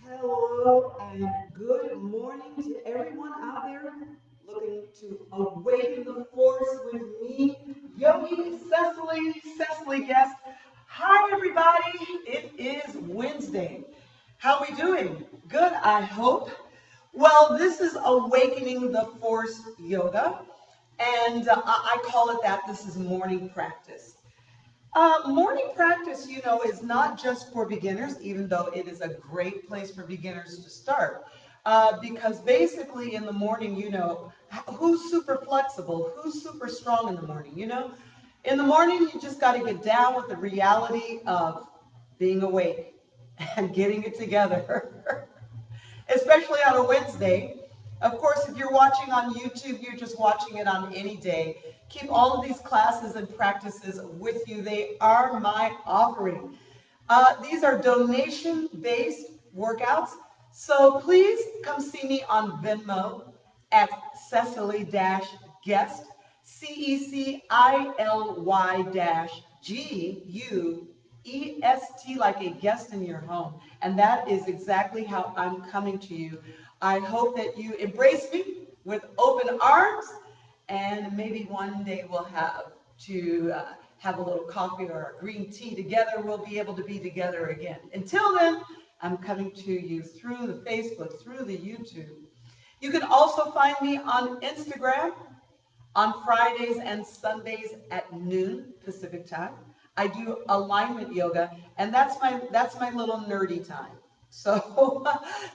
Hello and good morning to everyone out there looking to awaken the force with me, Yogi Cecily Guest. Hi everybody, it is Wednesday. How we doing? Good, I hope. Well, this is Awakening the Force Yoga, and I call it that. This is morning practice. Morning practice, is not just for beginners, even though it is a great place for beginners to start. Because basically in the morning, who's super flexible, who's super strong in the morning. In the morning, you just got to get down with the reality of being awake and getting it together. Especially on a Wednesday. Of course, if you're watching on YouTube, you're just watching it on any day. Keep all of these classes and practices with you. They are my offering. These are donation-based workouts, so please come see me on Venmo at Cecily-Guest, Cecily-Guest, like a guest in your home. And that is exactly how I'm coming to you. I hope that you embrace me with open arms, and maybe one day we'll have a little coffee or a green tea together. We'll be able to be together again. Until then, I'm coming to you through the Facebook, through the YouTube. You can also find me on Instagram on Fridays and Sundays at noon Pacific time. I do alignment yoga, and that's my little nerdy time. So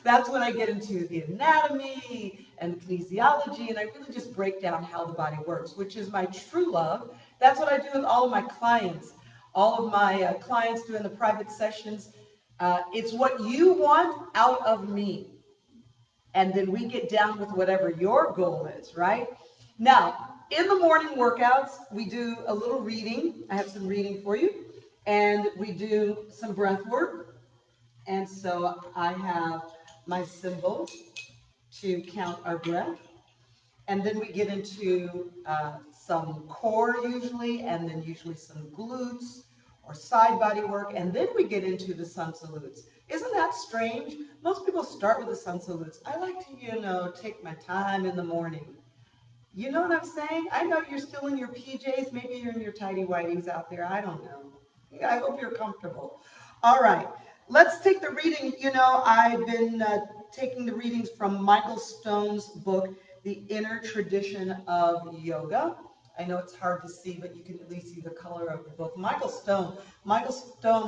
that's when I get into the anatomy and kinesiology, and I really just break down how the body works, which is my true love. That's what I do with all of my clients. All of my clients doing the private sessions. It's what you want out of me. And then we get down with whatever your goal is, right? Now, in the morning workouts, we do a little reading. I have some reading for you. And we do some breath work. And so I have my symbols to count our breath. And then we get into some core usually, and then usually some glutes or side body work. And then we get into the sun salutes. Isn't that strange? Most people start with the sun salutes. I like to, take my time in the morning. You know what I'm saying? I know you're still in your PJs. Maybe you're in your tidy whities out there. I don't know. I hope you're comfortable. All right. Let's take the reading. I've been taking the readings from Michael Stone's book, The Inner Tradition of Yoga. I know it's hard to see, but you can at least see the color of the book. Michael Stone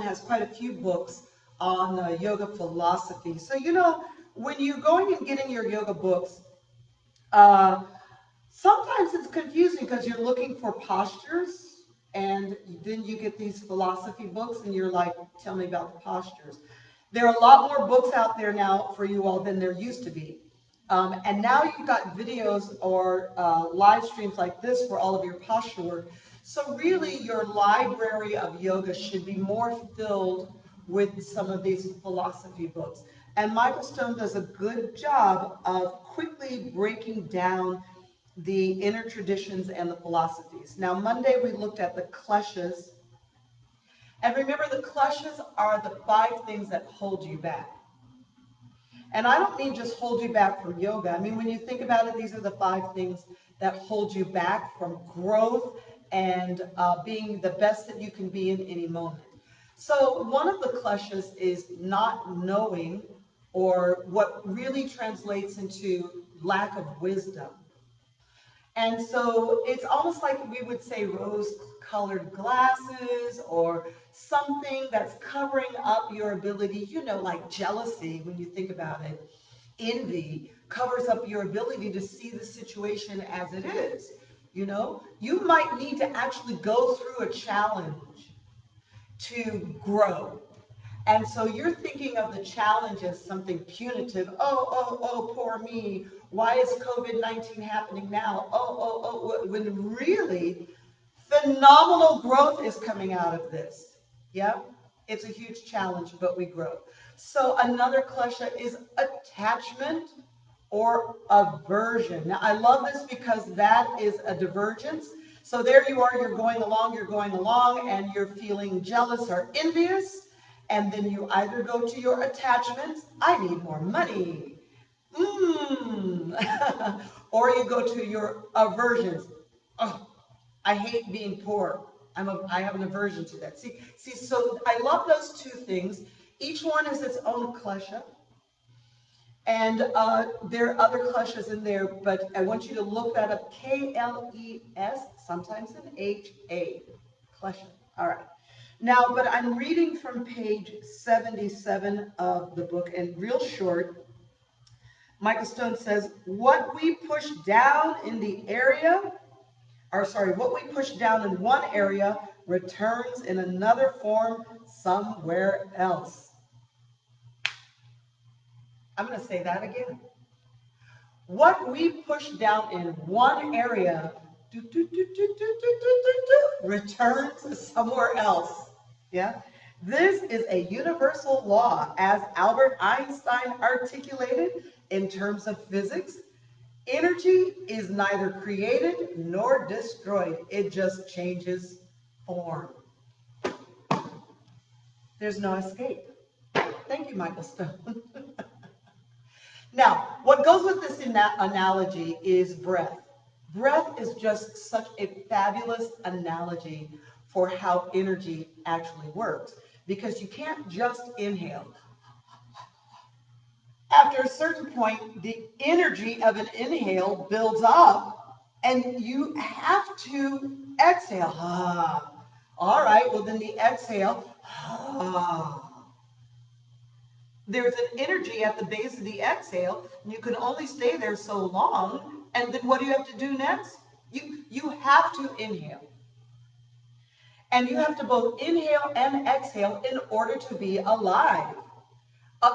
has quite a few books on yoga philosophy. So, when you're going and getting your yoga books, uh, sometimes it's confusing because you're looking for postures, and then you get these philosophy books, and you're like, tell me about the postures. There are a lot more books out there now for you all than there used to be. And now you've got videos or live streams like this for all of your posture work. So really, your library of yoga should be more filled with some of these philosophy books. And Michael Stone does a good job of quickly breaking down the inner traditions and the philosophies. Now, Monday we looked at the kleshas. And remember, the kleshas are the 5 things that hold you back. And I don't mean just hold you back from yoga. I mean, when you think about it, these are the 5 things that hold you back from growth and being the best that you can be in any moment. So one of the kleshas is not knowing, or what really translates into lack of wisdom. And so it's almost like we would say rose-colored glasses, or something that's covering up your ability, like jealousy, when you think about it. Envy covers up your ability to see the situation as it is. You might need to actually go through a challenge to grow. And so you're thinking of the challenge as something punitive. Oh, poor me. Why is COVID-19 happening now? When really phenomenal growth is coming out of this. Yeah, it's a huge challenge, but we grow. So another klesha is attachment or aversion. Now, I love this because that is a divergence. So there you are, you're going along, and you're feeling jealous or envious. And then you either go to your attachments, I need more money, or you go to your aversions. Oh, I hate being poor. I have an aversion to that. See, so I love those two things. Each one is its own klesha. And there are other kleshas in there, but I want you to look that up. K-L-E-S, sometimes an H-A. Klesha. All right. Now, but I'm reading from page 77 of the book, and real short, Michael Stone says, what we push down in the area, or sorry, what we push down in one area returns in another form somewhere else. I'm going to say that again. What we push down in one area returns somewhere else. Yeah? This is a universal law, as Albert Einstein articulated in terms of physics. Energy is neither created nor destroyed. It just changes form. There's no escape. Thank you, Michael Stone. Now, what goes with this analogy is breath. Breath is just such a fabulous analogy for how energy actually works, because you can't just inhale. After a certain point, the energy of an inhale builds up, and you have to exhale. All right, well then the exhale. There's an energy at the base of the exhale, and you can only stay there so long. And then what do you have to do next? You have to inhale. And you have to both inhale and exhale in order to be alive.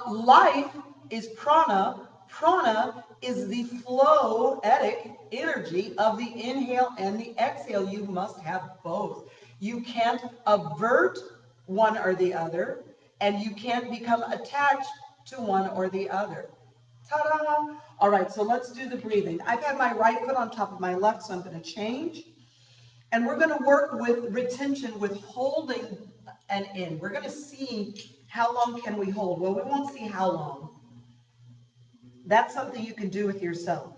Life is prana. Prana is the floetic energy of the inhale and the exhale. You must have both. You can't avert one or the other, and you can't become attached to one or the other. Ta-da! All right, so let's do the breathing. I've had my right foot on top of my left, so I'm going to change. And we're going to work with retention, with holding an in. We're going to see how long can we hold. Well, we won't see how long. That's something you can do with yourself.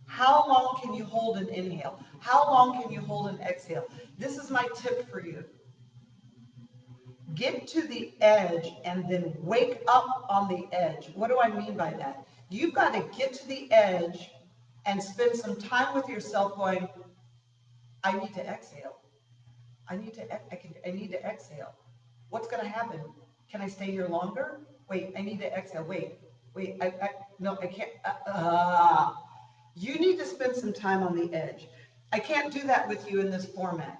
How long can you hold an inhale? How long can you hold an exhale? This is my tip for you. Get to the edge and then wake up on the edge. What do I mean by that? You've got to get to the edge and spend some time with yourself going, I need to exhale. I need to exhale. What's going to happen? Can I stay here longer? Wait, I need to exhale. Wait, no, I can't. You need to spend some time on the edge. I can't do that with you in this format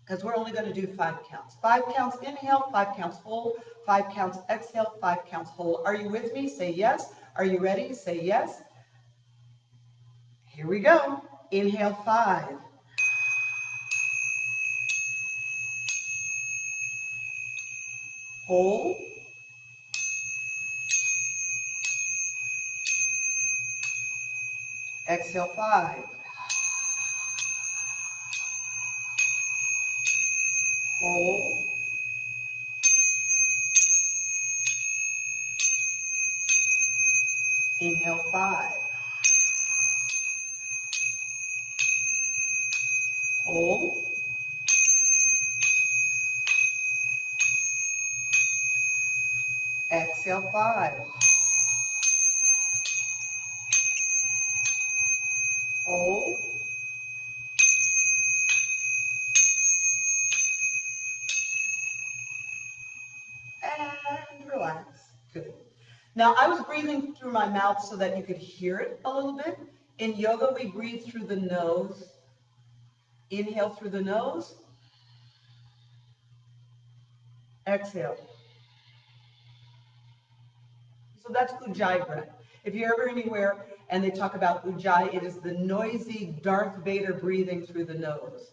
because we're only going to do 5 counts. 5 counts inhale, 5 counts hold, 5 counts exhale, 5 counts hold. Are you with me? Say yes. Are you ready? Say yes. Here we go. Inhale 5. Hold. Exhale 5. Hold. Inhale 5. Hold. Exhale 5. Hold. And relax. Good. Now, I was breathing through my mouth so that you could hear it a little bit. In yoga, we breathe through the nose. Inhale through the nose. Exhale. So that's Ujjayi breath. If you're ever anywhere and they talk about Ujjayi, it is the noisy Darth Vader breathing through the nose.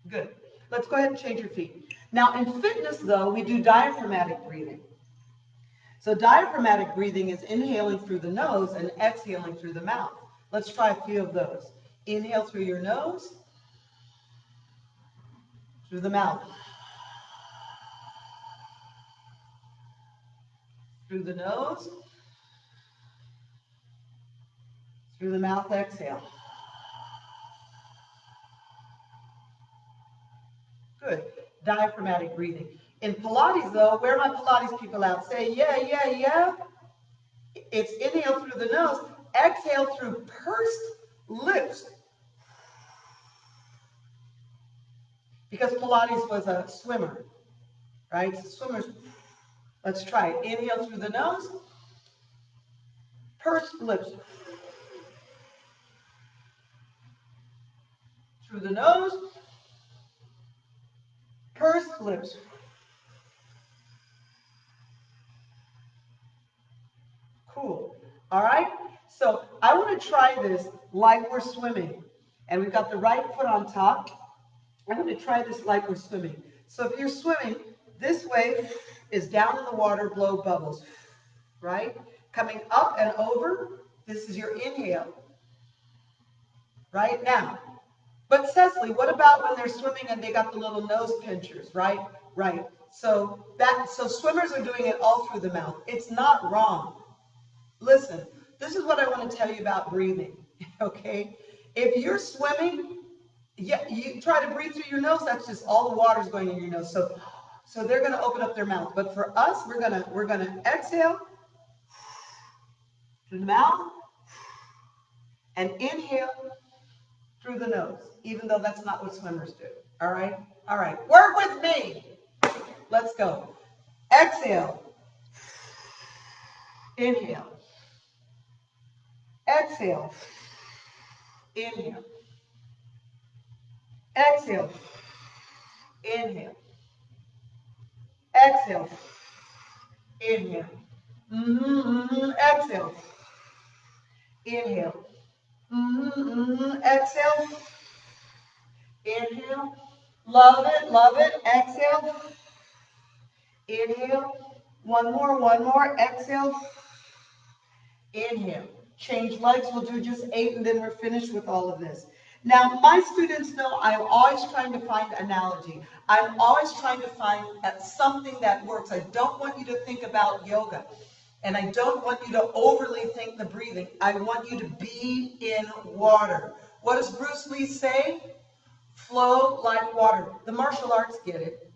Good. Let's go ahead and change your feet. Now, in fitness, though, we do diaphragmatic breathing. So diaphragmatic breathing is inhaling through the nose and exhaling through the mouth. Let's try a few of those. Inhale through your nose, through the mouth. Through the nose, through the mouth, exhale. Good. Diaphragmatic breathing. In Pilates, though, where are my Pilates people out? Say, yeah, yeah, yeah. It's inhale through the nose, exhale through pursed lips. Because Pilates was a swimmer, right? So swimmers, let's try it. Inhale through the nose, pursed lips. Through the nose, pursed lips. Cool. All right? So I want to try this like we're swimming. And we've got the right foot on top. I'm going to try this like we're swimming. So if you're swimming, this way is down in the water, blow bubbles. Right? Coming up and over, this is your inhale. Right? Now, but Cecily, what about when they're swimming and they got the little nose pinchers, right? Right. So swimmers are doing it all through the mouth. It's not wrong. Listen, this is what I want to tell you about breathing, okay? If you're swimming, yeah, you try to breathe through your nose, that's just all the water's going in your nose. So they're going to open up their mouth. But for us, we're going to exhale through the mouth and inhale through the nose, even though that's not what swimmers do. All right? All right. Work with me. Let's go. Exhale. Inhale. Exhale. Inhale. Exhale. Inhale. Exhale. Inhale. Exhale. Inhale. Exhale. Inhale. Love it, love it. Exhale. Inhale. One more. Exhale. Inhale. Change legs. We'll do just 8 and then we're finished with all of this. Now, my students know I'm always trying to find analogy. I'm always trying to find something that works. I don't want you to think about yoga. And I don't want you to overly think the breathing. I want you to be in water. What does Bruce Lee say? Flow like water. The martial arts get it.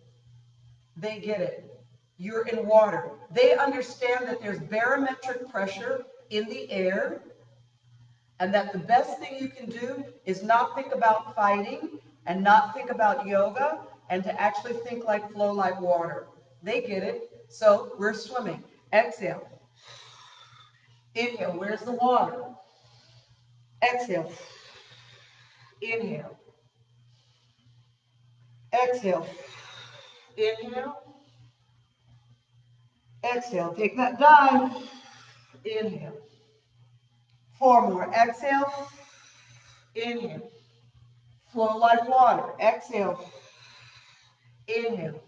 They get it. You're in water. They understand that there's barometric pressure in the air, and that the best thing you can do is not think about fighting and not think about yoga and to actually think like flow like water. They get it. So we're swimming. Exhale. Inhale. Where's the water? Exhale. Inhale. Exhale. Inhale. Exhale. Take that dive. Inhale. 4 more. Exhale. Inhale. Flow like water. Exhale. Inhale.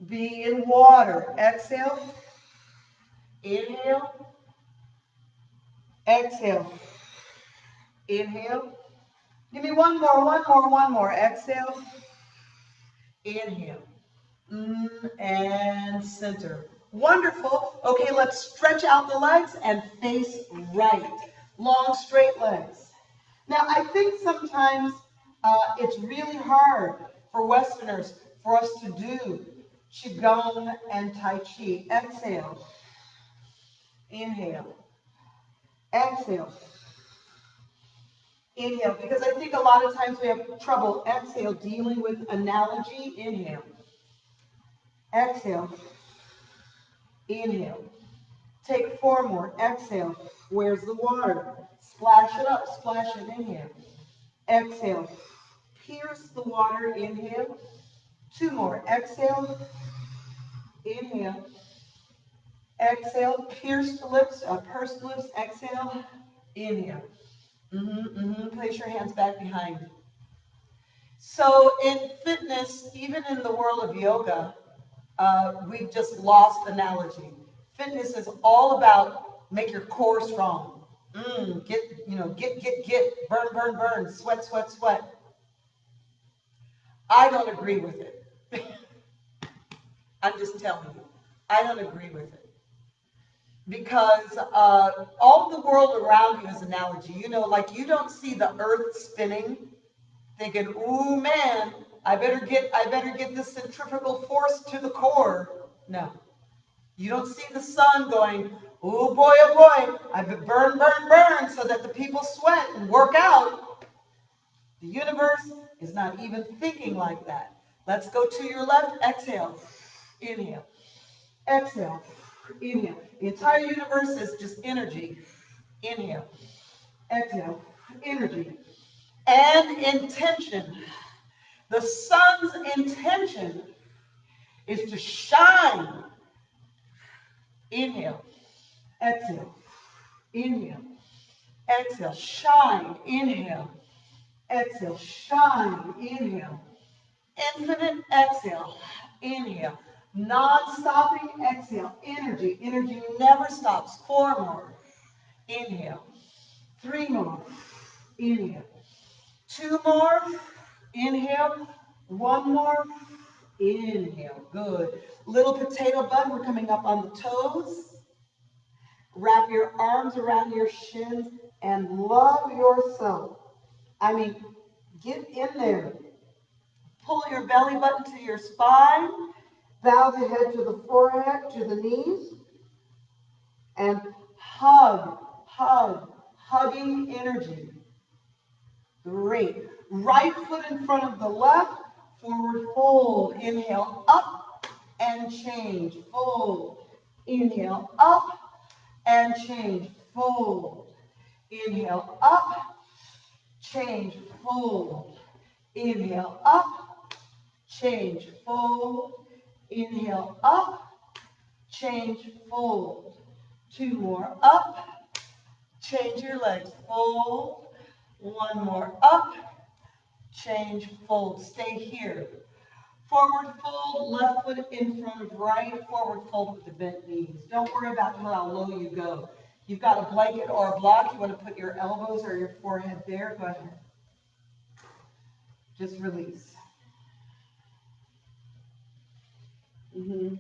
Be in water. Exhale. Inhale. Exhale. Inhale. Give me one more. Exhale. Inhale. And center. Wonderful. Okay, let's stretch out the legs and face right. Long, straight legs. Now, I think sometimes it's really hard for Westerners for us to do Qigong and Tai Chi. Exhale. Inhale. Exhale. Inhale, because I think a lot of times we have trouble. Exhale, dealing with analogy. Inhale. Exhale. Inhale. Take 4 more. Exhale. Where's the water? Splash it up. Splash it. Inhale. Exhale. Pierce the water. Inhale. 2 more. Exhale. Inhale. Exhale. Pierce the lips. Pursed lips. Exhale. Inhale. Place your hands back behind. So in fitness, even in the world of yoga, we've just lost analogy. Fitness is all about make your core strong. Get, burn, burn, burn, sweat, sweat, sweat. I don't agree with it. I'm just telling you, I don't agree with it. Because all the world around you is analogy. Like you don't see the earth spinning, thinking, "Ooh man, I better get this centrifugal force to the core." No, you don't see the sun going, "Oh boy, oh boy, I burn, burn, burn," so that the people sweat and work out. The universe is not even thinking like that. Let's go to your left. Exhale, inhale, exhale, inhale. The entire universe is just energy. Inhale, exhale, energy, and intention. The sun's intention is to shine. Inhale, exhale, inhale, exhale, shine, inhale, exhale, shine, inhale, infinite exhale, inhale, non-stopping exhale, energy never stops. 4 more, inhale, 3 more, inhale, 2 more, inhale, 1 more, inhale, good. Little potato bud, we're coming up on the toes. Wrap your arms around your shins and love yourself. I mean, get in there. Pull your belly button to your spine. Bow the head to the forehead, to the knees. And hug, hug, hugging energy. Great. Right foot in front of the left. Forward fold. Inhale up and change. Fold. Inhale up and change. Fold. Inhale up, change, fold. Inhale up, change, fold. Inhale up, change, fold. 2 more up, change your legs, fold. 1 more up, change, fold. Stay here. Forward fold, left foot in front of right, forward fold with the bent knees. Don't worry about how low you go. You've got a blanket or a block, you want to put your elbows or your forehead there, go ahead. Just release. Mm-hmm.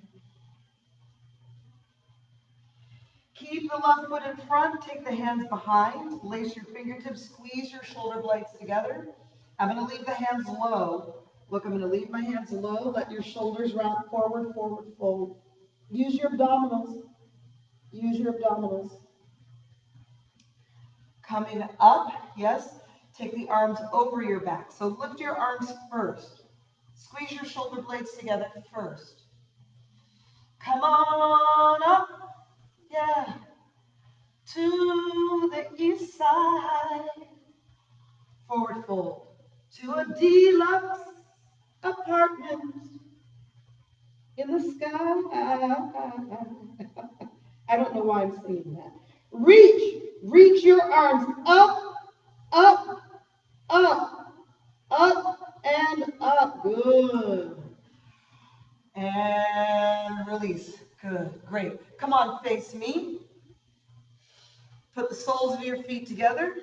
Keep the left foot in front, take the hands behind, lace your fingertips, squeeze your shoulder blades together. I'm going to leave the hands low. Look, I'm going to leave my hands low, let your shoulders round forward, forward, fold. Use your abdominals. Use your abdominals. Coming up, yes, take the arms over your back. So lift your arms first. Squeeze your shoulder blades together first. Come on up, yeah, to the east side. Forward fold to a deluxe apartment in the sky. I don't know why I'm singing that. Reach your arms up, up, up, up, and up. Good. And release. Good. Great. Come on, face me. Put the soles of your feet together.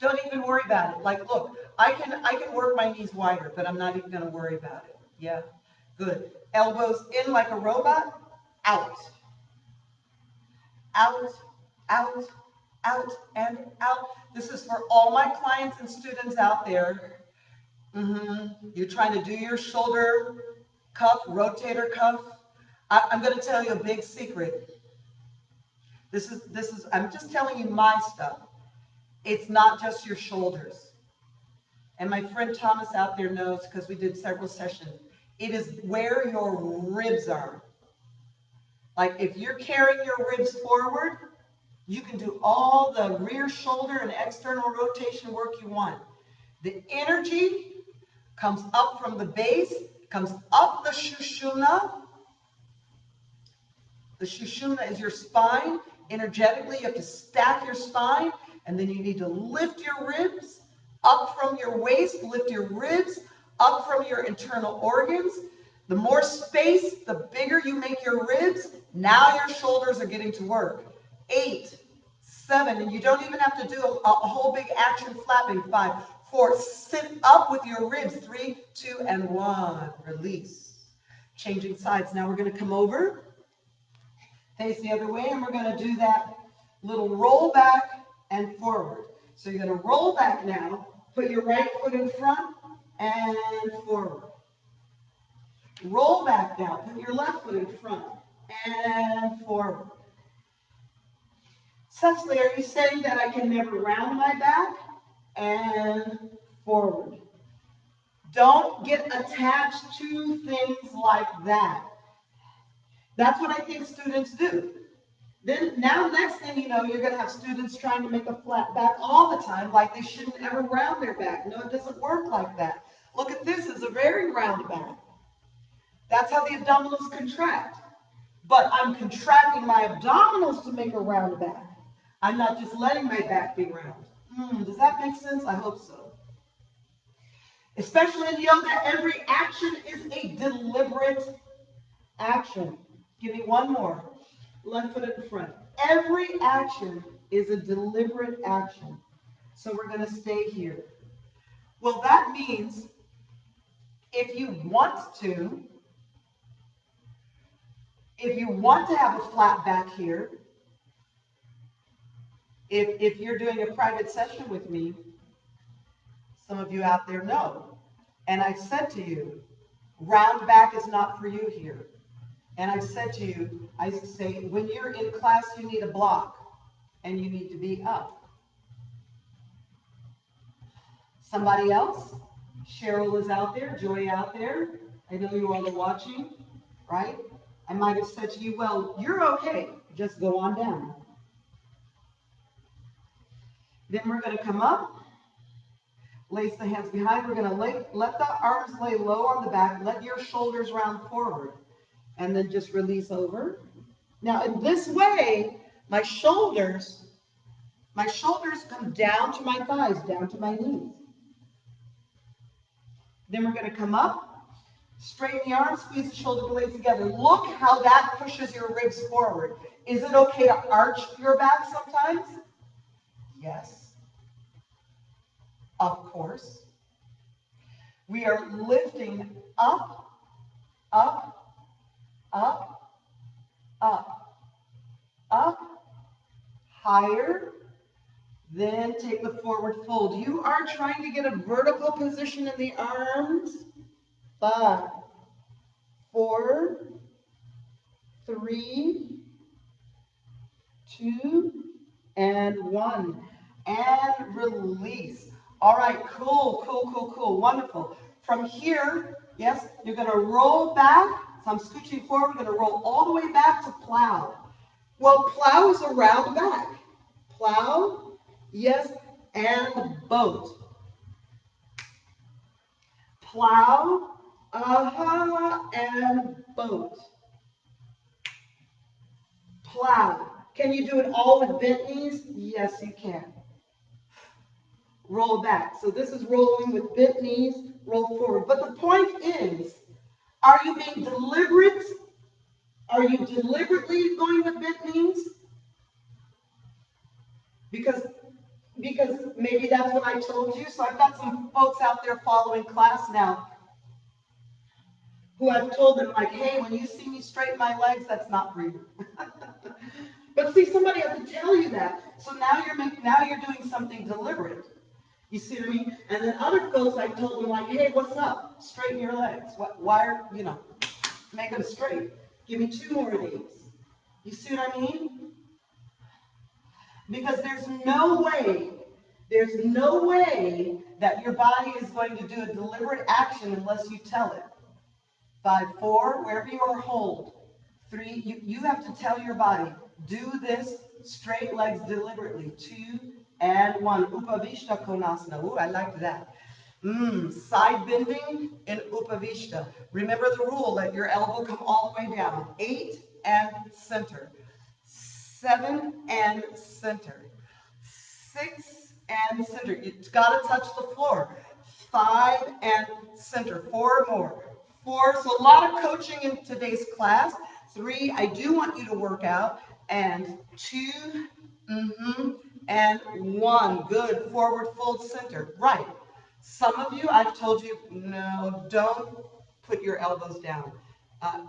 Don't even worry about it. Like, look, I can work my knees wider, but I'm not even going to worry about it. Yeah. Good. Elbows in like a robot. Out. Out. Out. Out. And out. This is for all my clients and students out there. You're trying to do your shoulder cuff, rotator cuff. I'm going to tell you a big secret. I'm just telling you my stuff. It's not just your shoulders. And my friend Thomas out there knows because we did several sessions. It is where your ribs are. Like if you're carrying your ribs forward, you can do all the rear shoulder and external rotation work you want. The energy comes up from the base, comes up the shushumna. The shushumna is your spine. Energetically, you have to stack your spine, and then you need to lift your ribs up from your waist, lift your ribs up from your internal organs. The more space, the bigger you make your ribs. Now your shoulders are getting to work. 8, 7, and you don't even have to do a whole big action flapping. 5, 4, sit up with your ribs. 3, 2, and 1. Release. Changing sides. Now we're going to come over, face the other way, and we're going to do that little roll back and forward. So you're going to roll back now, put your right foot in front and forward. Roll back now, put your left foot in front and forward. Cecily, are you saying that I can never round my back? And forward. Don't get attached to things like that. That's what I think students do. Then now next thing you know, you're going to have students trying to make a flat back all the time, like they shouldn't ever round their back. No, it doesn't work like that. Look at this, it's a very round back. That's how the abdominals contract. But I'm contracting my abdominals to make a round back. I'm not just letting my back be round. Does that make sense? I hope so. Especially in yoga, every action is a deliberate action. Give me one more. Left foot in front. Every action is a deliberate action. So we're going to stay here. Well, that means if you want to have a flat back here, if you're doing a private session with me, some of you out there know, and I said to you, round back is not for you here. And I said to you, I say, when you're in class, you need a block, and you need to be up. Somebody else? Cheryl is out there, Joy out there. I know you all are watching, right? I might have said to you, well, you're okay. Just go on down. Then we're going to come up, lace the hands behind. We're going to let the arms lay low on the back. Let your shoulders round forward. And then just release over. Now, in this way, my shoulders come down to my thighs, down to my knees. Then we're going to come up, straighten the arms, squeeze the shoulder blades together. Look how that pushes your ribs forward. Is it okay to arch your back sometimes? Yes. Of course. We are lifting up, up, up, up, up, higher. Then take the forward fold. You are trying to get a vertical position in the arms. 5, 4, 3, 2, and 1. And release. All right, cool, cool, cool, cool. Wonderful. From here, yes, you're going to roll back. So I'm scooching forward. We're going to roll all the way back to plow. Well, plow is a round back. Plow, yes, and boat. Plow, and boat. Plow. Can you do it all with bent knees? Yes, you can. Roll back. So this is rolling with bent knees, roll forward. But the point is, are you being deliberate? Are you deliberately going with bent knees? Because maybe that's what I told you. So I've got some folks out there following class now who I've told them, like, hey, when you see me straighten my legs, that's not for you. But see, somebody has to tell you that. So now you're doing something deliberate. You see what I mean? And then other folks, I told them, like, hey, what's up? Straighten your legs. Why are, make them straight. Give me 2 more of these. You see what I mean? Because there's no way that your body is going to do a deliberate action unless you tell it. 5, 4, wherever you are, hold. 3, you have to tell your body, do this straight legs deliberately. 2 and 1. Upavishta Konasana. Ooh, I like that. Side bending in Upavishta. Remember the rule, let your elbow come all the way down. 8 and center. 7 and center. 6 and center. It's got to touch the floor. 5 and center. 4 more. 4. So a lot of coaching in today's class. 3, I do want you to work out. and 2, and 1. Good. Forward fold center. Right. Some of you, I've told you, no, don't put your elbows down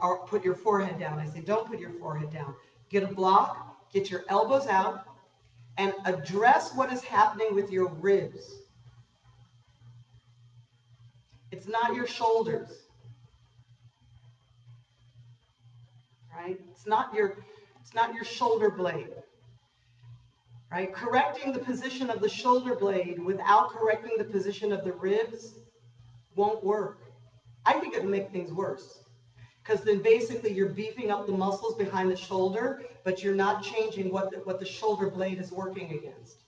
or put your forehead down. I say, don't put your forehead down. Get a block, get your elbows out, and address what is happening with your ribs. It's not your shoulders, right? It's not your shoulder blade, right? Correcting the position of the shoulder blade without correcting the position of the ribs won't work. I think it would make things worse. Because then basically you're beefing up the muscles behind the shoulder, but you're not changing what the shoulder blade is working against.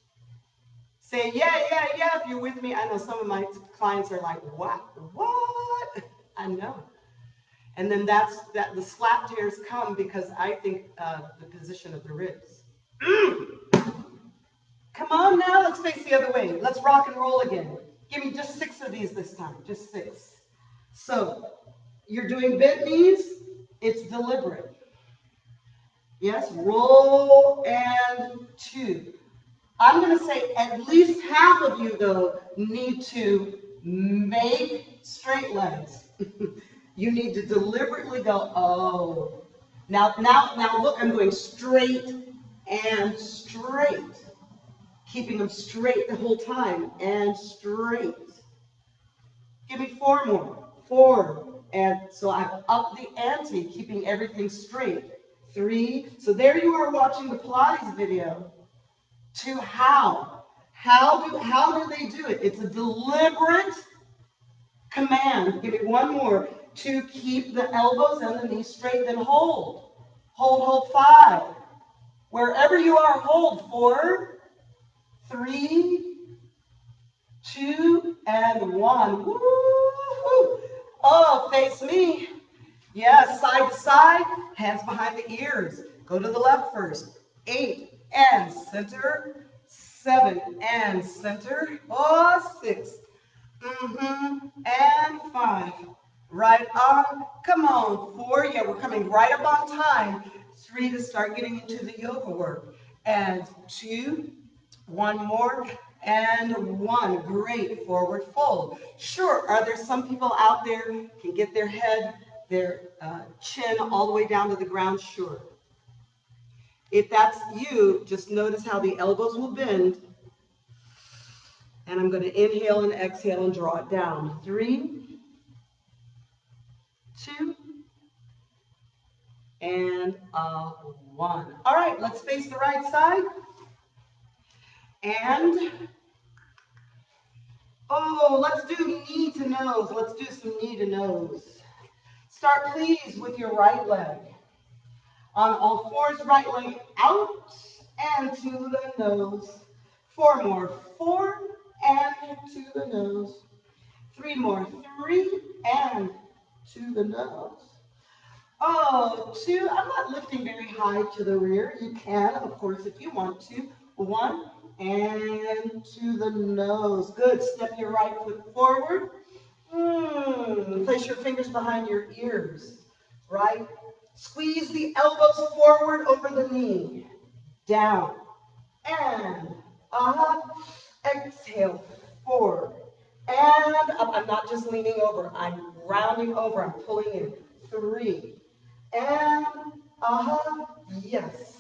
Say, yeah, yeah, yeah, if you're with me. I know some of my clients are like, what? What? I know. And then the slap tears come because I think the position of the ribs. Come on now, let's face the other way. Let's rock and roll again. Give me just 6 of these this time, just 6. So, you're doing bent knees, it's deliberate. Yes, roll and 2. I'm going to say at least half of you, though, need to make straight legs. You need to deliberately go, oh. Now look, I'm going straight and straight. Keeping them straight the whole time and straight. Give me 4 more. 4. And so I've upped the ante, keeping everything straight. 3. So there you are watching the Pilates video. 2, how? How do they do it? It's a deliberate command. Give me 1 more. To keep the elbows and the knees straight, then hold. Hold 5. Wherever you are, hold. 4, 3, 2, and 1. Woo-hoo. Oh, face me. Yes, side to side, hands behind the ears. Go to the left first. 8 and center. 7 and center. Oh, 6. And 5. Right on. Come on. 4. Yeah, we're coming right up on time. 3 to start getting into the yoga work. And 2. 1 more. And 1. Great. Forward fold. Sure, are there some people out there who can get their head, their chin all the way down to the ground? Sure. If that's you, just notice how the elbows will bend. And I'm going to inhale and exhale and draw it down. 3, 2, and 1. All right, let's face the right side. And, oh, let's do knee to nose. Let's do some knee to nose. Start, please, with your right leg. On all fours, right leg out and to the nose. 4 more. 4 and to the nose. 3 more. 3 and to the nose. Oh, 2. I'm not lifting very high to the rear. You can, of course, if you want to. 1 and to the nose. Good. Step your right foot forward. Place your fingers behind your ears. Right? Squeeze the elbows forward over the knee. Down. And up. Exhale. Forward. And up. I'm not just leaning over. I'm rounding over. I'm pulling in. 3. And yes.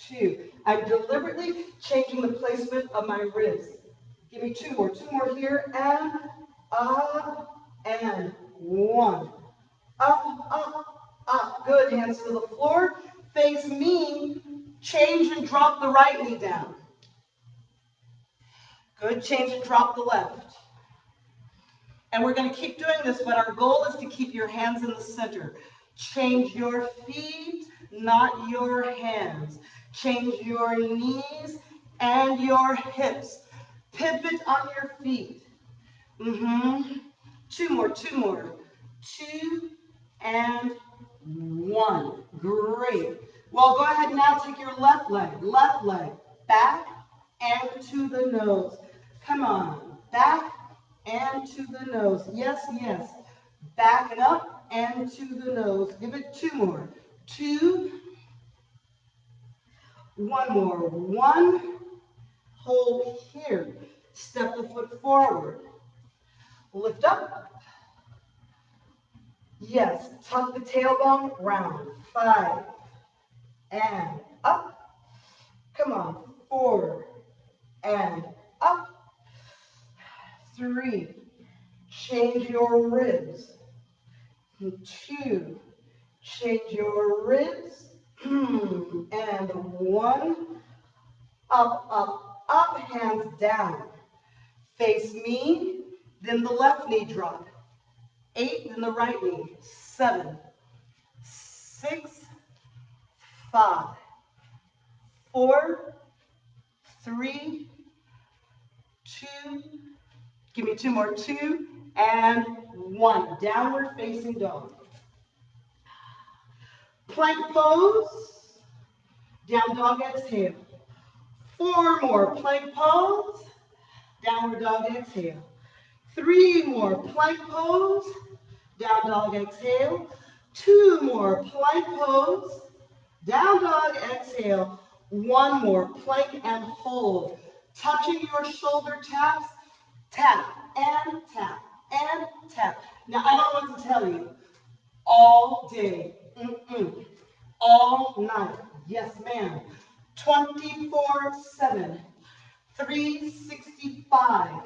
2. I'm deliberately changing the placement of my ribs. Give me 2 more. 2 more here. And up. And 1. Up. Good. Hands to the floor. Face me. Change and drop the right knee down. Good. Change and drop the left. And we're going to keep doing this, but our goal is to keep your hands in the center. Change your feet, not your hands. Change your knees and your hips. Pivot on your feet. 2 more, 2 more. 2 and 1. Great. Well, go ahead now, take your left leg, back and to the nose. Come on, back and to the nose. Yes, yes. Back and up and to the nose. Give it 2 more. 2 One more. One. Hold here. Step the foot forward. Lift up. Yes. Tuck the tailbone round. 5. And up. Come on. 4. And up. 3. Change your ribs. 2. Change your ribs. And 1. Up, up, up. Hands down. Face me. Then the left knee drop. 8. Then the right knee. 7. 6. 5. 4. 3. 2. Give me 2 more. 2 and 1. Downward facing dog. Plank pose. Down dog, exhale. 4 more. Plank pose. Downward dog, exhale. 3 more. Plank pose. Down dog, exhale. 2 more. Plank pose. Down dog, exhale. 1 more. Plank and hold. Touching your shoulder taps. Tap and tap and tap. Now, I don't want to tell you. All day. All night. Yes, ma'am. 24/7. 365.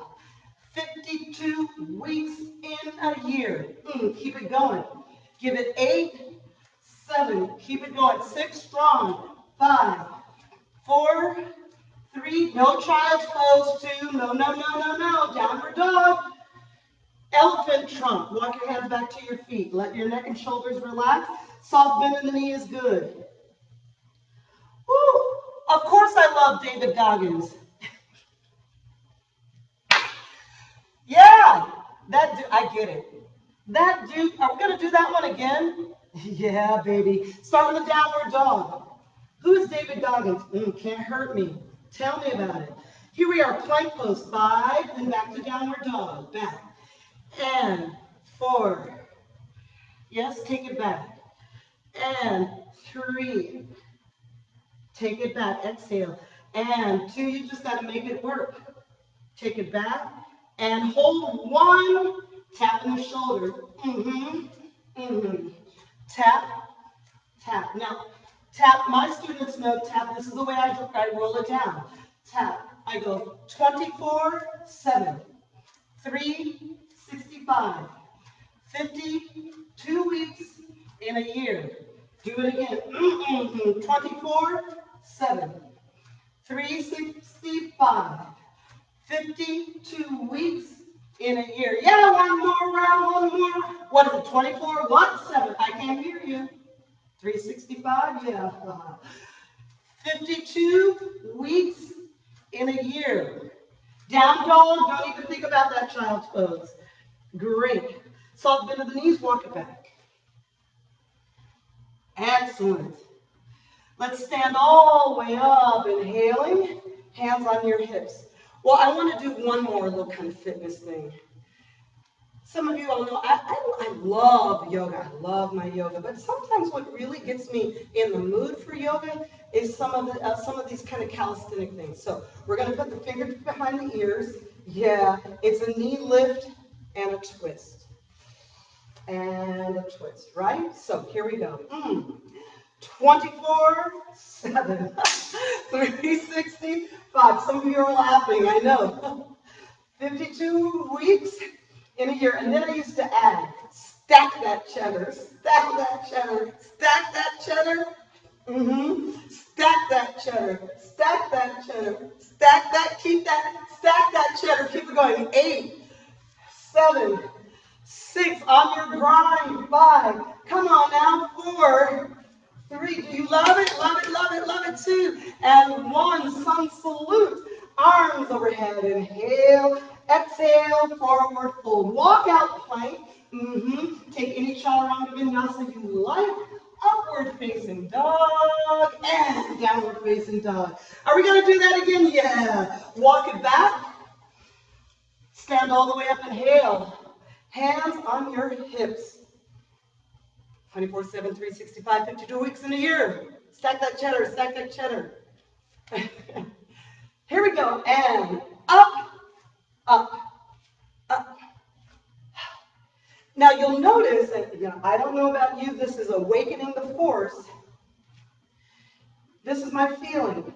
52 weeks in a year. Keep it going. Give it 8, 7. Keep it going. 6 strong. 5, 4, 3. No child's pose. 2. No, no, no, no, no. Downward dog. Elephant trunk. Walk your hands back to your feet. Let your neck and shoulders relax. Soft bend in the knee is good. Woo! Of course I love David Goggins. Yeah, that dude, I get it. That dude, are we going to do that one again? Yeah, baby. Start with the downward dog. Who is David Goggins? Can't hurt me. Tell me about it. Here we are, plank pose. 5, then back to downward dog. Back. And 4. Yes, take it back. And 3. Take it back. Exhale. And 2, you just got to make it work. Take it back. And hold 1. Tap in the shoulder. Tap, tap. Now, tap, my students know tap. This is the way I roll it down. Tap. I go 24/7. 365. 52 weeks in a year. Do it again. 24/7. 365. 52 weeks in a year. Yeah, one more round, one more. What is it, 24? What? 7? I can't hear you. 365? Yeah. 52 weeks in a year. Down dog, don't even think about that child's pose. Great. Soft bend of the knees, walk it back. Excellent. Let's stand all the way up, inhaling, hands on your hips. Well, I want to do one more little kind of fitness thing. Some of you all know I love yoga. I love my yoga, but sometimes what really gets me in the mood for yoga is some of these kind of calisthenic things. So we're going to put the fingers behind the ears. Yeah, it's a knee lift and a twist. And a twist, right? So here we go. 24/7. 365. Some of you are laughing, I know. 52 weeks in a year. And then I used to add, stack that cheddar, stack that cheddar, stack that cheddar. Stack that cheddar, stack that cheddar, stack that, keep that, stack that cheddar. Keep it going. 8, 7, 6, on your grind. 5, come on now. 4, 3, do you love it? Love it, love it, love it too. And 1, sun salute. Arms overhead. Inhale, exhale, forward fold. Walk out plank. Take any chaturanga vinyasa you like. Upward facing dog and downward facing dog. Are we going to do that again? Yeah. Walk it back. Stand all the way up. Inhale. Hands on your hips. 24/7, 365, 52 weeks in a year. Stack that cheddar, stack that cheddar. Here we go. And up, up, up. Now you'll notice, and I don't know about you, this is awakening the force. This is my feeling.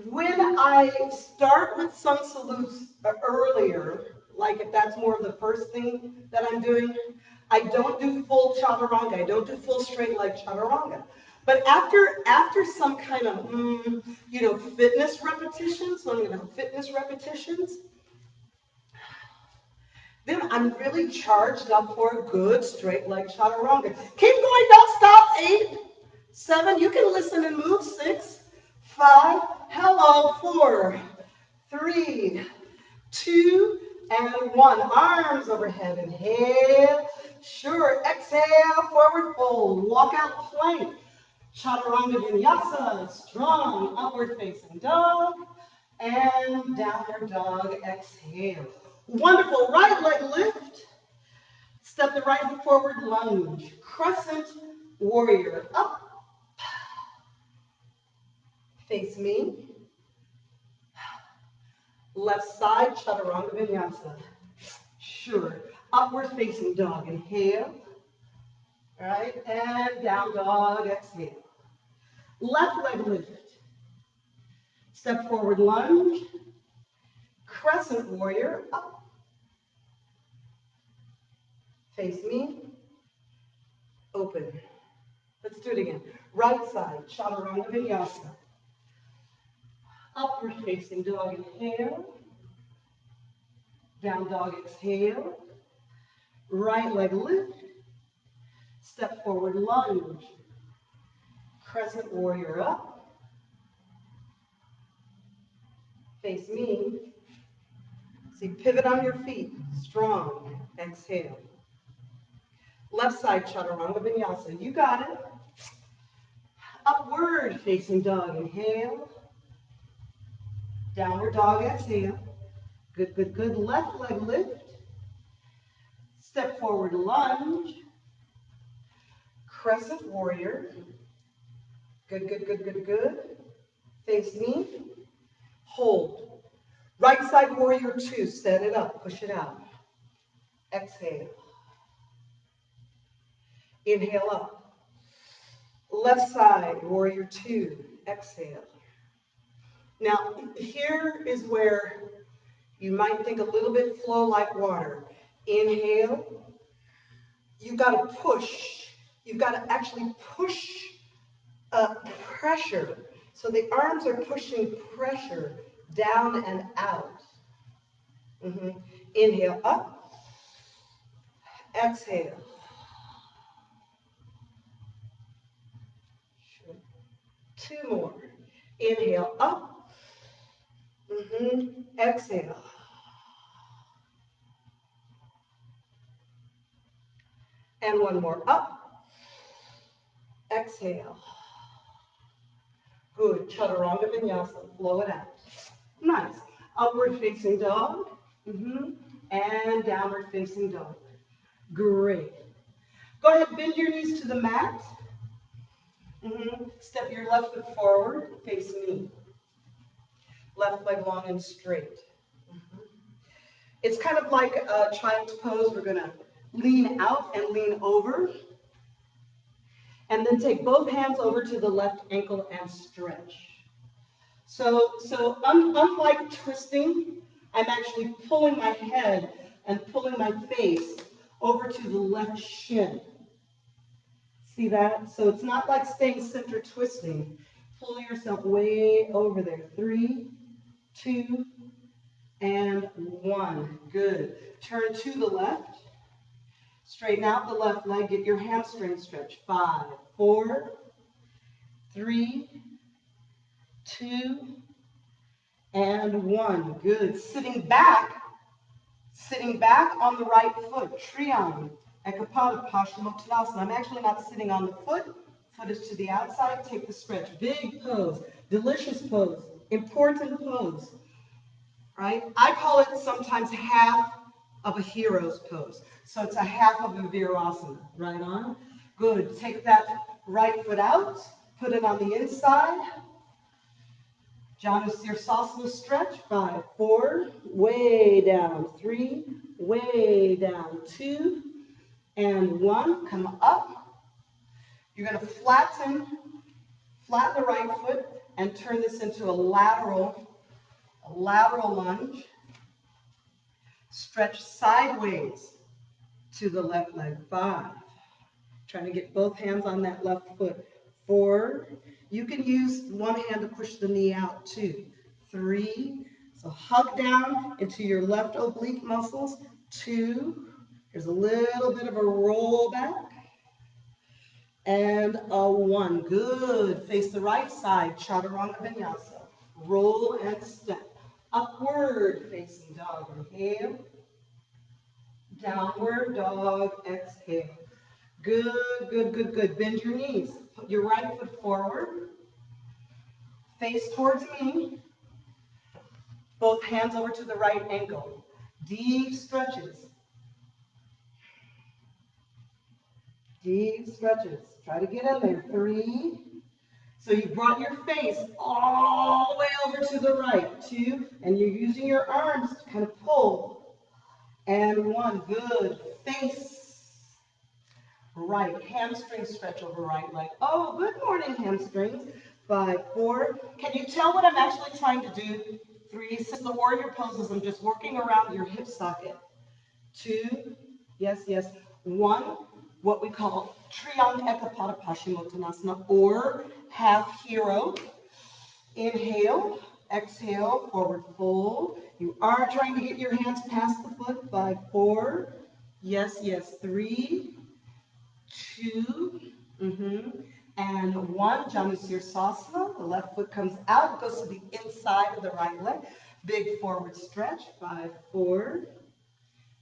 When I start with some salutes earlier, like if that's more of the first thing that I'm doing, I don't do full chaturanga. I don't do full straight leg chaturanga. But after some kind of, fitness repetitions, so I'm going to fitness repetitions, then I'm really charged up for a good straight leg chaturanga. Keep going, don't stop. 8, 7, you can listen and move. 6, 5, hello. 4, 3, 2, and 1. Arms overhead. Inhale. Sure. Exhale. Forward fold. Walk out plank. Chaturanga vinyasa. Strong. Upward facing dog. And downward dog. Exhale. Wonderful. Right leg lift. Step the right foot forward. Lunge. Crescent warrior. Up. Face me. Left side, chaturanga vinyasa. Sure. Upward facing dog. Inhale. All right. And down dog. Exhale. Left leg lift. Step forward, lunge. Crescent warrior. Up. Face me. Open. Let's do it again. Right side, chaturanga vinyasa. Upward facing dog. Inhale. Down dog. Exhale. Right leg lift. Step forward, lunge. Crescent warrior up. Face me. See, pivot on your feet. Strong. Exhale. Left side, chaturanga vinyasa. You got it. Upward facing dog. Inhale. Downward dog. Exhale. Good, good, good. Left leg lift. Step forward, lunge. Crescent warrior. Good, good, good, good, good. Face me. Hold. Right side warrior 2. Set it up. Push it out. Exhale. Inhale up. Left side warrior 2. Exhale. Now, here is where you might think a little bit flow like water. Inhale. You've got to push. You've got to actually push pressure. So the arms are pushing pressure down and out. Inhale up. Exhale. 2 more. Inhale up. Exhale. And 1 more. Up. Exhale. Good. Chaturanga vinyasa. Blow it out. Nice. Upward facing dog. And downward facing dog. Great. Go ahead, bend your knees to the mat. Step your left foot forward. Face me. Left leg long and straight. It's kind of like a child's pose. We're going to lean out and lean over. And then take both hands over to the left ankle and stretch. So unlike twisting, I'm actually pulling my head and pulling my face over to the left shin. See that? So it's not like staying center twisting. Pull yourself way over there. 3, 2, and 1. Good. Turn to the left. Straighten out the left leg. Get your hamstring stretch. 5, 4, 3, 2, and 1. Good. Sitting back on the right foot. Triang. Ekapada Paschimottanasana. I'm actually not sitting on the foot. Foot is to the outside. Take the stretch. Big pose. Delicious pose. Important pose. Right? I call it sometimes half of a hero's pose. So it's a half of a virasana. Right on. Good. Take that right foot out. Put it on the inside. Janusirsasana stretch. 5, 4, way down. 3, way down. 2, and 1. Come up. You're going to flatten the right foot and turn this into a lateral lunge. Stretch sideways to the left leg. 5. Trying to get both hands on that left foot. 4. You can use one hand to push the knee out. 2, 3. So hug down into your left oblique muscles. 2. Here's a little bit of a roll back. And a 1. Good. Face the right side. Chaturanga Vinyasa. Roll and step. Upward facing dog. Inhale. Downward dog. Exhale. Good, good, good, good. Bend your knees. Put your right foot forward. Face towards me. Both hands over to the right ankle. Deep stretches. Deep stretches. Try to get in there. 3. So you brought your face all the way over to the right. 2. And you're using your arms to kind of pull. And 1. Good. Face right. Hamstring stretch over right leg. Oh, good morning, hamstrings. 5, 4. Can you tell what I'm actually trying to do? 3. Since the warrior poses, I'm just working around your hip socket. 2. Yes, yes. 1. What we call Triang Ekapada Paschimottanasana or half hero. Inhale, exhale, forward fold. You are trying to get your hands past the foot. 5, 4. Yes, yes. 3, 2, and 1. Janusirsasana. The left foot comes out, goes to the inside of the right leg. Big forward stretch. 5, 4.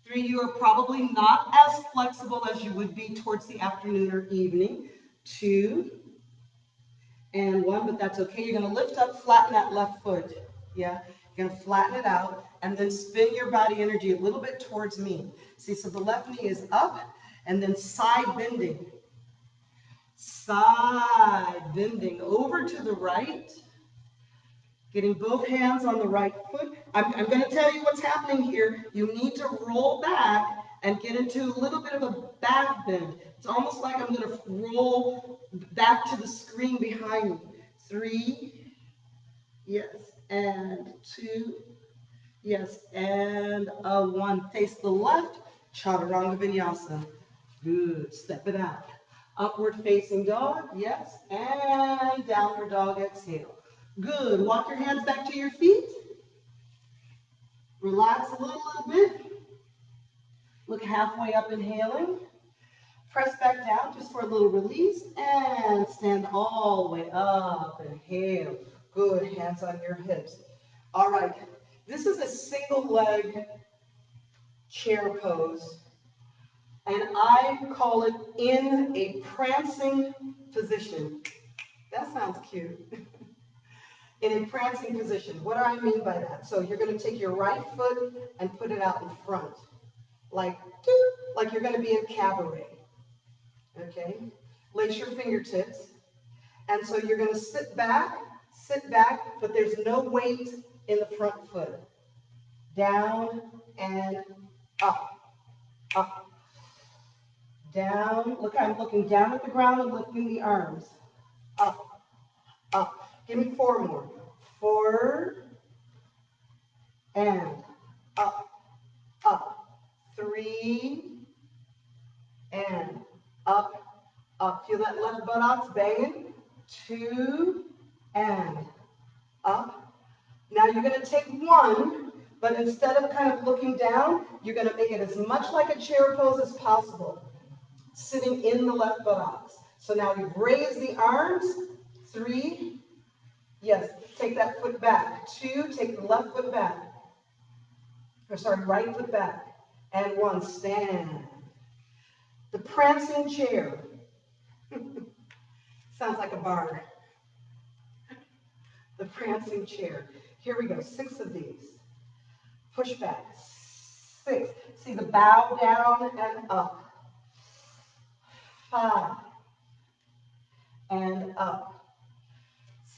3, you are probably not as flexible as you would be towards the afternoon or evening. 2, and 1, but that's okay. You're going to lift up, flatten that left foot. Yeah, you're going to flatten it out, and then spin your body energy a little bit towards me. See, so the left knee is up, and then side bending. Side bending over to the right. Getting both hands on the right foot. I'm going to tell you what's happening here. You need to roll back and get into a little bit of a back bend. It's almost like I'm going to roll back to the screen behind me. 3, yes, and 2, yes, and a 1. Face the left, Chaturanga Vinyasa. Good, step it out. Upward facing dog, yes, and downward dog, exhale. Good. Walk your hands back to your feet. Relax a little bit. Look halfway up, inhaling. Press back down just for a little release. And stand all the way up. Inhale. Good. Hands on your hips. All right. This is a single leg chair pose. And I call it in a prancing position. That sounds cute. In a prancing position. What do I mean by that? So you're going to take your right foot and put it out in front. Like you're going to be in cabaret. Okay? Lace your fingertips. And so you're going to sit back, but there's no weight in the front foot. Down and up, up. Down. Look, I'm looking down at the ground and lifting the arms. Up, up. Give me 4 more. 4, and up, up. 3, and up, up. Feel that left buttocks banging. 2, and up. Now you're going to take 1, but instead of kind of looking down, you're going to make it as much like a chair pose as possible, sitting in the left buttocks. So now you've raised the arms. 3, yes, take that foot back. 2, take the left foot back. Or sorry, right foot back. And 1, stand. The prancing chair. Sounds like a bard. The prancing chair. Here we go, 6 of these. Push back. 6. See the bow down and up. 5. And up.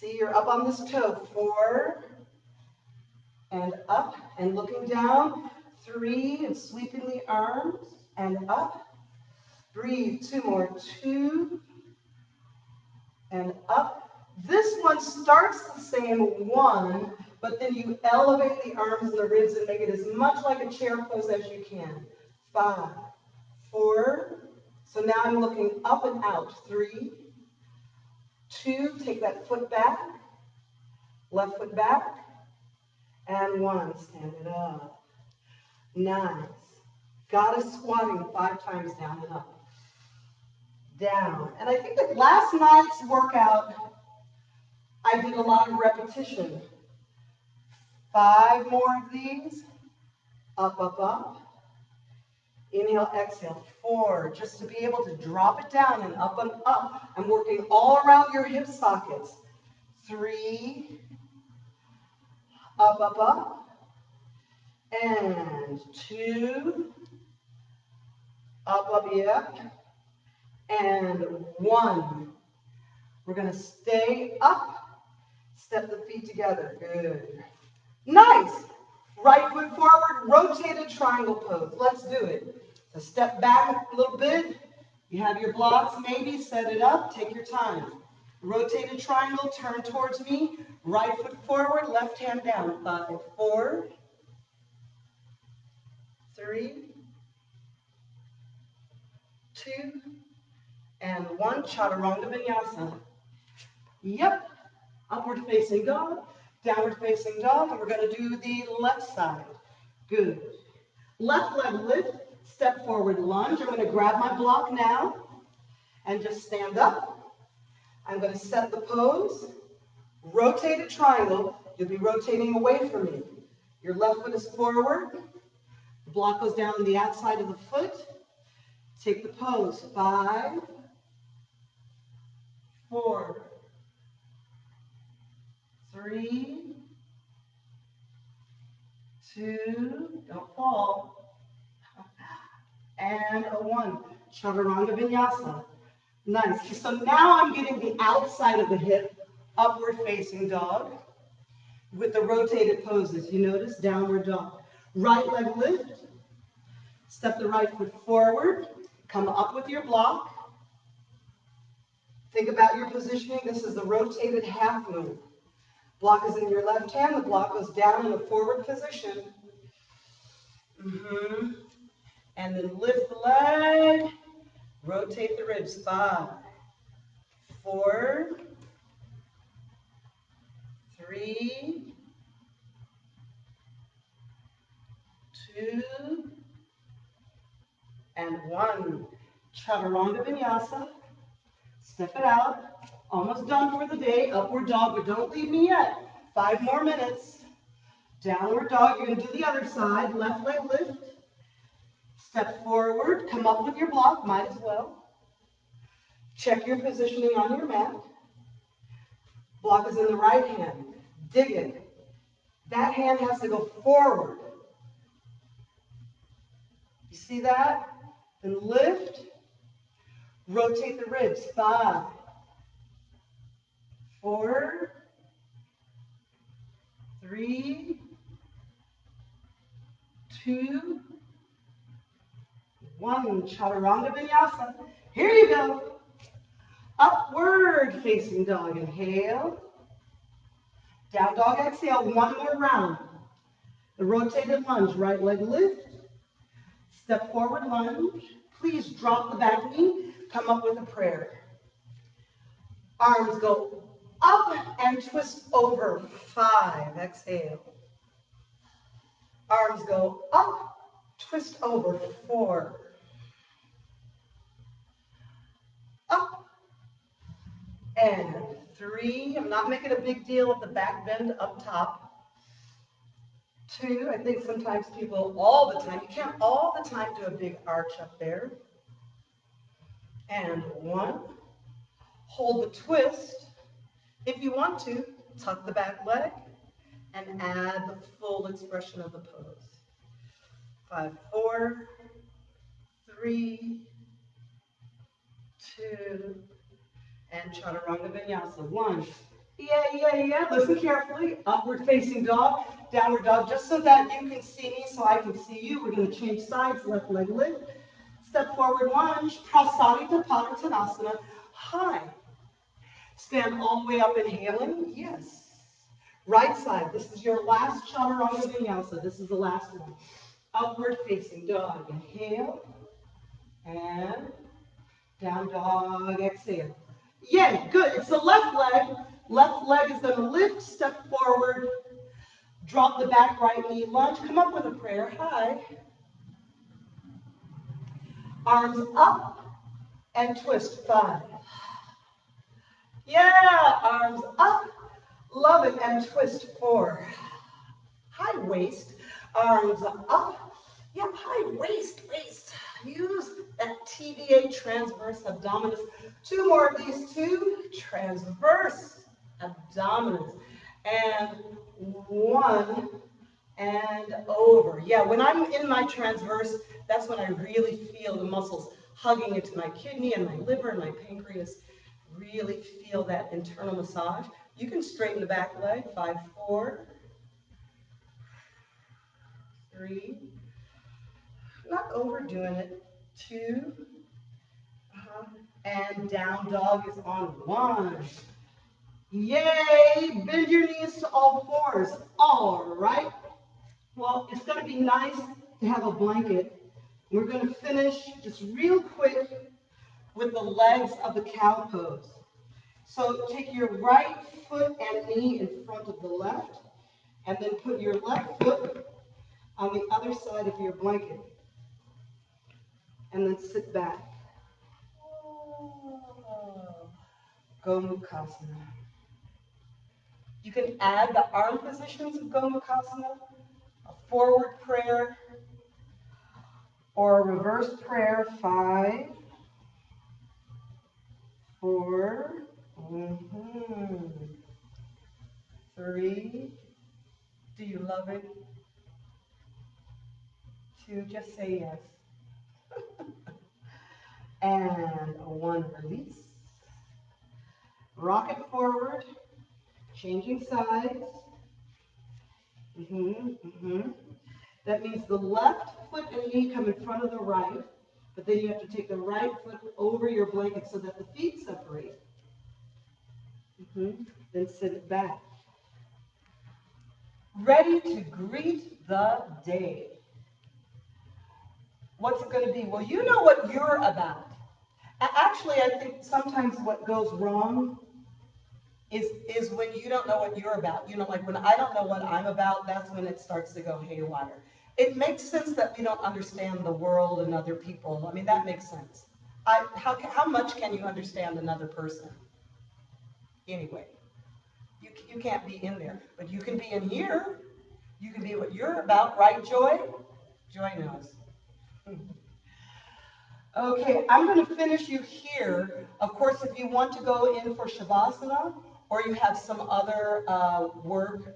See, you're up on this toe. 4, and up, and looking down. 3, and sweeping the arms, and up. Breathe, 2 more. 2, and up. This one starts the same 1, but then you elevate the arms and the ribs and make it as much like a chair pose as you can. 5, 4. So now I'm looking up and out. 3, 2. Take that foot back. Left foot back. And 1. Stand it up. Nice. Goddess squatting 5 times down and up. Down. And I think that last night's workout, I did a lot of repetition. 5 more of these. Up, up, up. Inhale, exhale. 4, just to be able to drop it down and up and up. I'm working all around your hip sockets. 3, up, up, up. And 2, up, up, yeah. And 1. We're going to stay up. Step the feet together. Good. Nice. Right foot forward, rotated triangle pose. Let's do it. So step back a little bit. You have your blocks, maybe. Set it up. Take your time. Rotated triangle, turn towards me. Right foot forward, left hand down. 5, 4, 3, 2, and 1. Chaturanga Vinyasa. Yep. Upward facing dog, downward facing dog, and we're going to do the left side. Good. Left leg lift, step forward lunge. I'm going to grab my block now and just stand up. I'm going to set the pose. Rotated triangle. You'll be rotating away from me. Your left foot is forward. The block goes down on the outside of the foot. Take the pose. 5, 4, 3, 2, don't fall, and a 1. Chaturanga Vinyasa. Nice. So now I'm getting the outside of the hip, upward facing dog, with the rotated poses. You notice? Downward dog. Right leg lift. Step the right foot forward. Come up with your block. Think about your positioning. This is the rotated half moon. Block is in your left hand. The block goes down in a forward position. And then lift the leg. Rotate the ribs. 5, 4, 3, 2, and 1. Chaturanga Vinyasa. Step it out. Almost done for the day. Upward dog, but don't leave me yet. 5 more minutes. Downward dog. You're going to do the other side. Left leg lift. Step forward. Come up with your block. Might as well. Check your positioning on your mat. Block is in the right hand. Dig it. That hand has to go forward. You see that? Then lift. Rotate the ribs. 5, 4, 3, 2, 1. Chaturanga Vinyasa. Here you go. Upward facing dog. Inhale. Down dog. Exhale. 1 more round. The rotated lunge. Right leg lift. Step forward lunge. Please drop the back knee. Come up with a prayer. Arms go up and twist over. 5. Exhale. Arms go up, twist over. 4. Up. And 3. I'm not making a big deal of the back bend up top. 2. I think sometimes people all the time, you can't all the time do a big arch up there. And 1. Hold the twist. If you want to, tuck the back leg and add the full expression of the pose. 5, 4, 3, 2, and Chaturanga Vinyasa. 1, Yeah. Listen carefully. Upward facing dog, downward dog, just so that you can see me, so I can see you. We're going to change sides, left leg lift. Step forward, lunge, prasarita padottanasana. High. Stand all the way up, inhaling. Yes. Right side. This is your last chaturanga vinyasa. This is the last one. Upward facing dog. Inhale. And down dog. Exhale. Yay. Good. It's the left leg. Left leg is going to lift, step forward, drop the back right knee, lunge. Come up with a prayer. High. Arms up and twist. 5. Yeah. Arms up. Love it. And twist. 4. High waist, arms up. Yep, high waist. Use that TVA, transverse abdominis. 2 more of these, 2, transverse abdominis. And 1, and over. Yeah, when I'm in my transverse, that's when I really feel the muscles hugging into my kidney and my liver and my pancreas. Really feel that internal massage. You can straighten the back leg. 5, 4. 3, not overdoing it. 2, and down dog is on 1. Yay! Bend your knees to all 4s. All right. Well, it's going to be nice to have a blanket. We're going to finish just real quick with the legs of the cow pose. So take your right foot and knee in front of the left, and then put your left foot on the other side of your blanket. And then sit back. Gomukhasana. You can add the arm positions of Gomukhasana, a forward prayer, or a reverse prayer. 5, 4, 3. Do you love it? 2, just say yes. And 1, release. Rock it forward, changing sides. That means the left foot and knee come in front of the right, but then you have to take the right foot over your blanket so that the feet separate. Then sit it back. Ready to greet the day. What's it going to be? Well, you know what you're about. Actually, I think sometimes what goes wrong is when you don't know what you're about. You know, like when I don't know what I'm about, that's when it starts to go haywire. It makes sense that we don't understand the world and other people. I mean, that makes sense. How much can you understand another person? Anyway, you can't be in there, but you can be in here. You can be what you're about, right, Joy? Joy knows. Okay, I'm going to finish you here. Of course, if you want to go in for Shavasana, or you have some other work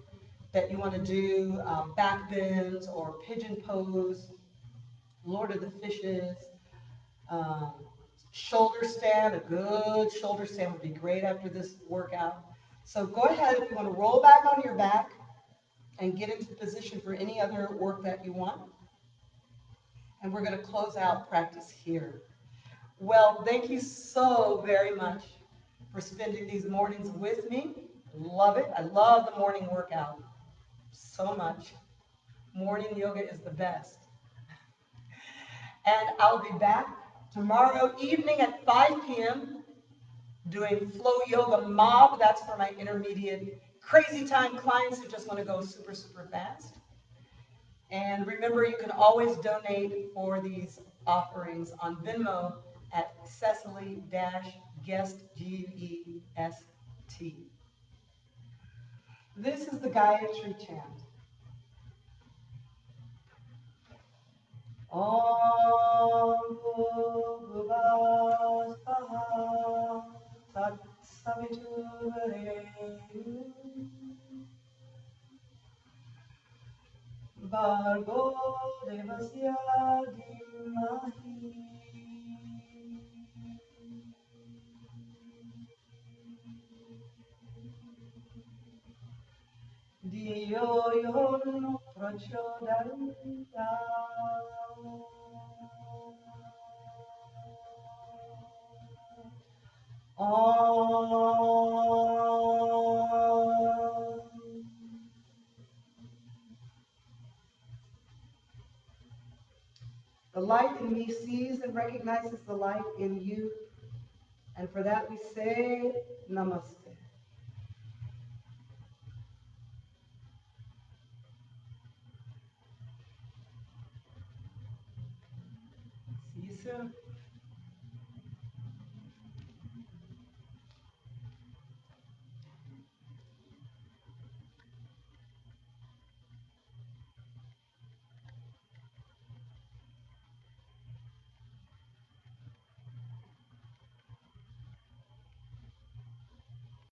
that you want to do, back bends or pigeon pose, Lord of the Fishes, shoulder stand, a good shoulder stand would be great after this workout. So go ahead if you want to roll back on your back and get into position for any other work that you want. And we're going to close out practice here. Well, thank you so very much for spending these mornings with me. Love it. I love the morning workout so much. Morning yoga is the best. And I'll be back tomorrow evening at 5 p.m. doing flow yoga mob. That's for my intermediate crazy time clients who just want to go super, super fast. And remember, you can always donate for these offerings on Venmo at Cecily Guest, Guest. This is the Gayatri chant. Om Bhuvah Svaha Tat Savitur Bhargo Devasya Dhimahi Dio no prochodanda. The light in me sees and recognizes the light in you, and for that we say namaste. See you soon.